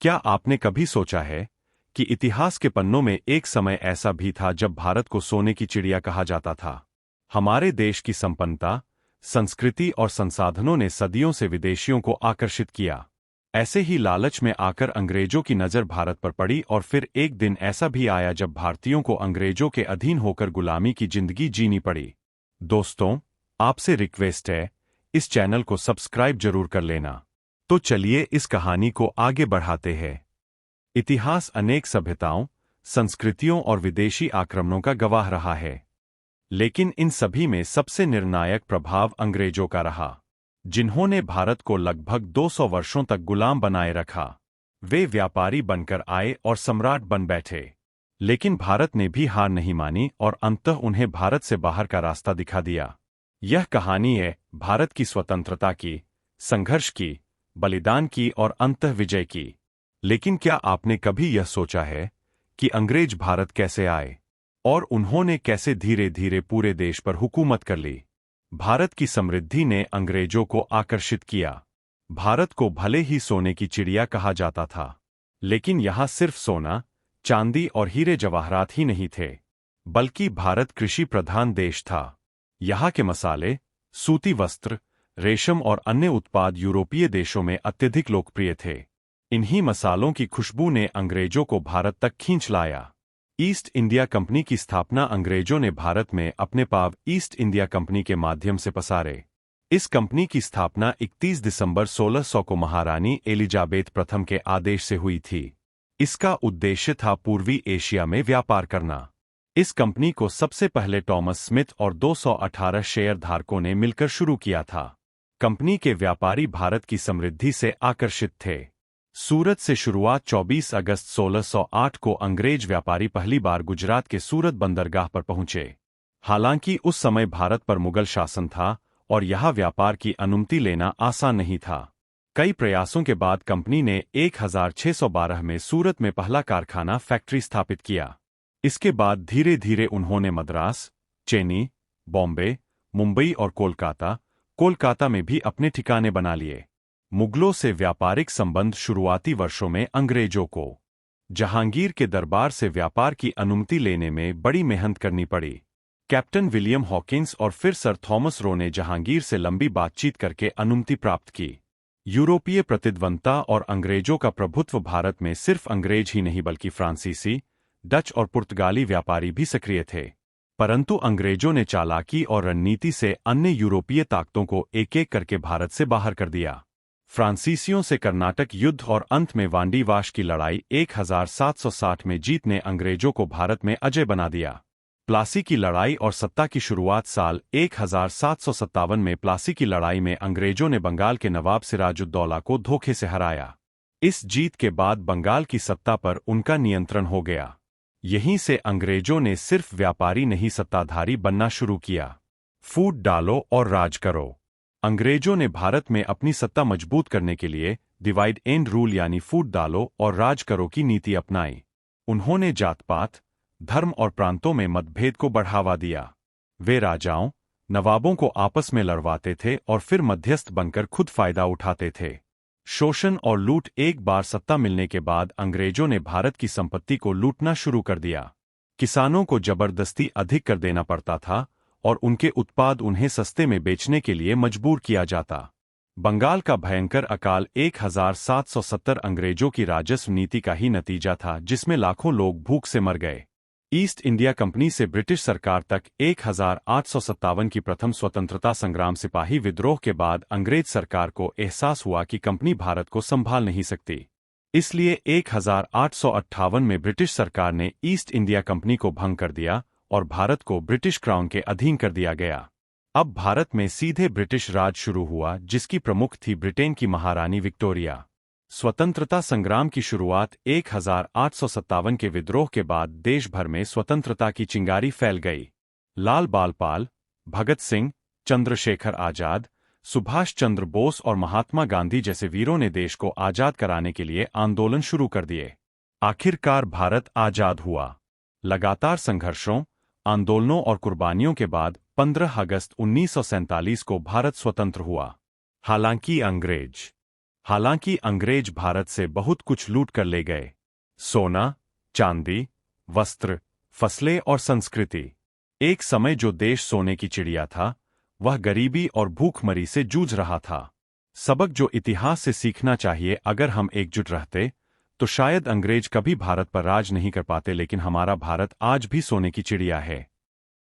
क्या आपने कभी सोचा है कि इतिहास के पन्नों में एक समय ऐसा भी था जब भारत को सोने की चिड़िया कहा जाता था? हमारे देश की संपन्नता, संस्कृति और संसाधनों ने सदियों से विदेशियों को आकर्षित किया। ऐसे ही लालच में आकर अंग्रेजों की नज़र भारत पर पड़ी और फिर एक दिन ऐसा भी आया जब भारतीयों को अंग्रेजों के अधीन होकर गुलामी की जिंदगी जीनी पड़ी। दोस्तों, आपसे रिक्वेस्ट है, इस चैनल को सब्सक्राइब जरूर कर लेना। तो चलिए इस कहानी को आगे बढ़ाते हैं। इतिहास अनेक सभ्यताओं, संस्कृतियों और विदेशी आक्रमणों का गवाह रहा है, लेकिन इन सभी में सबसे निर्णायक प्रभाव अंग्रेजों का रहा, जिन्होंने भारत को लगभग 200 वर्षों तक गुलाम बनाए रखा। वे व्यापारी बनकर आए और सम्राट बन बैठे, लेकिन भारत ने भी हार नहीं मानी और अंततः उन्हें भारत से बाहर का रास्ता दिखा दिया। यह कहानी है भारत की स्वतंत्रता की, संघर्ष की, बलिदान की और अंततः विजय की। लेकिन क्या आपने कभी यह सोचा है कि अंग्रेज भारत कैसे आए और उन्होंने कैसे धीरे धीरे पूरे देश पर हुकूमत कर ली? भारत की समृद्धि ने अंग्रेजों को आकर्षित किया। भारत को भले ही सोने की चिड़िया कहा जाता था, लेकिन यहाँ सिर्फ सोना, चांदी और हीरे जवाहरात ही नहीं थे, बल्कि भारत कृषि प्रधान देश था। यहाँ के मसाले, सूती वस्त्र, रेशम और अन्य उत्पाद यूरोपीय देशों में अत्यधिक लोकप्रिय थे। इन्हीं मसालों की खुशबू ने अंग्रेजों को भारत तक खींच लाया। ईस्ट इंडिया कंपनी की स्थापना अंग्रेजों ने भारत में अपने पाव ईस्ट इंडिया कंपनी के माध्यम से पसारे। इस कंपनी की स्थापना 31 दिसंबर 1600 को महारानी एलिजाबेथ प्रथम के आदेश से हुई थी। इसका उद्देश्य था पूर्वी एशिया में व्यापार करना। इस कंपनी को सबसे पहले टॉमस स्मिथ और 218 शेयरधारकों ने मिलकर शुरू किया था। कंपनी के व्यापारी भारत की समृद्धि से आकर्षित थे। सूरत से शुरुआत 24 अगस्त 1608 को अंग्रेज व्यापारी पहली बार गुजरात के सूरत बंदरगाह पर पहुंचे। हालांकि उस समय भारत पर मुगल शासन था और यहाँ व्यापार की अनुमति लेना आसान नहीं था। कई प्रयासों के बाद कंपनी ने 1612 में सूरत में पहला कारखाना फैक्ट्री स्थापित किया। इसके बाद धीरे धीरे उन्होंने मद्रास, चेन्नई, बॉम्बे, मुंबई और कोलकाता में भी अपने ठिकाने बना लिए। मुगलों से व्यापारिक संबंध शुरुआती वर्षों में अंग्रेजों को जहांगीर के दरबार से व्यापार की अनुमति लेने में बड़ी मेहनत करनी पड़ी। कैप्टन विलियम हॉकिंस और फिर सर थॉमस रो ने जहांगीर से लंबी बातचीत करके अनुमति प्राप्त की। यूरोपीय प्रतिद्वंद्विता और अंग्रेजों का प्रभुत्व भारत में सिर्फ अंग्रेज ही नहीं बल्कि फ्रांसीसी, डच और पुर्तगाली व्यापारी भी सक्रिय थे। परंतु अंग्रेजों ने चालाकी और रणनीति से अन्य यूरोपीय ताकतों को एक-एक करके भारत से बाहर कर दिया। फ्रांसीसियों से कर्नाटक युद्ध और अंत में वांडीवाश की लड़ाई 1760 में जीत ने अंग्रेजों को भारत में अजेय बना दिया। प्लासी की लड़ाई और सत्ता की शुरुआत साल 1757 में प्लासी की लड़ाई में अंग्रेजों ने बंगाल के नवाब सिराजुद्दौला को धोखे से हराया। इस जीत के बाद बंगाल की सत्ता पर उनका नियंत्रण हो गया। यहीं से अंग्रेजों ने सिर्फ व्यापारी नहीं सत्ताधारी बनना शुरू किया। फूट डालो और राज करो। अंग्रेजों ने भारत में अपनी सत्ता मजबूत करने के लिए डिवाइड एंड रूल यानी फूट डालो और राज करो की नीति अपनाई। उन्होंने जात-पात, धर्म और प्रांतों में मतभेद को बढ़ावा दिया। वे राजाओं, नवाबों को आपस में लड़वाते थे और फिर मध्यस्थ बनकर खुद फायदा उठाते थे। शोषण और लूट। एक बार सत्ता मिलने के बाद अंग्रेजों ने भारत की संपत्ति को लूटना शुरू कर दिया। किसानों को जबरदस्ती अधिक कर देना पड़ता था और उनके उत्पाद उन्हें सस्ते में बेचने के लिए मजबूर किया जाता। बंगाल का भयंकर अकाल 1770 अंग्रेजों की राजस्व नीति का ही नतीजा था, जिसमें लाखों लोग भूख से मर गए। ईस्ट इंडिया कंपनी से ब्रिटिश सरकार तक 1857 की प्रथम स्वतंत्रता संग्राम सिपाही विद्रोह के बाद अंग्रेज सरकार को एहसास हुआ कि कंपनी भारत को संभाल नहीं सकती। इसलिए 1858 में ब्रिटिश सरकार ने ईस्ट इंडिया कंपनी को भंग कर दिया और भारत को ब्रिटिश क्राउन के अधीन कर दिया गया। अब भारत में सीधे ब्रिटिश राज शुरू हुआ, जिसकी प्रमुख थी ब्रिटेन की महारानी विक्टोरिया। स्वतंत्रता संग्राम की शुरुआत 1857 के विद्रोह के बाद देश भर में स्वतंत्रता की चिंगारी फैल गई। लाल बालपाल, भगत सिंह, चंद्रशेखर आजाद, सुभाष चंद्र बोस और महात्मा गांधी जैसे वीरों ने देश को आजाद कराने के लिए आंदोलन शुरू कर दिए। आखिरकार भारत आजाद हुआ। लगातार संघर्षों, आंदोलनों और कुर्बानियों के बाद 15 अगस्त 1947 को भारत स्वतंत्र हुआ। हालांकि अंग्रेज हालांकि अंग्रेज भारत से बहुत कुछ लूट कर ले गए। सोना, चांदी, वस्त्र, फसलें और संस्कृति। एक समय जो देश सोने की चिड़िया था, वह गरीबी और भूखमरी से जूझ रहा था। सबक जो इतिहास से सीखना चाहिए, अगर हम एकजुट रहते तो शायद अंग्रेज कभी भारत पर राज नहीं कर पाते, लेकिन हमारा भारत आज भी सोने की चिड़िया है।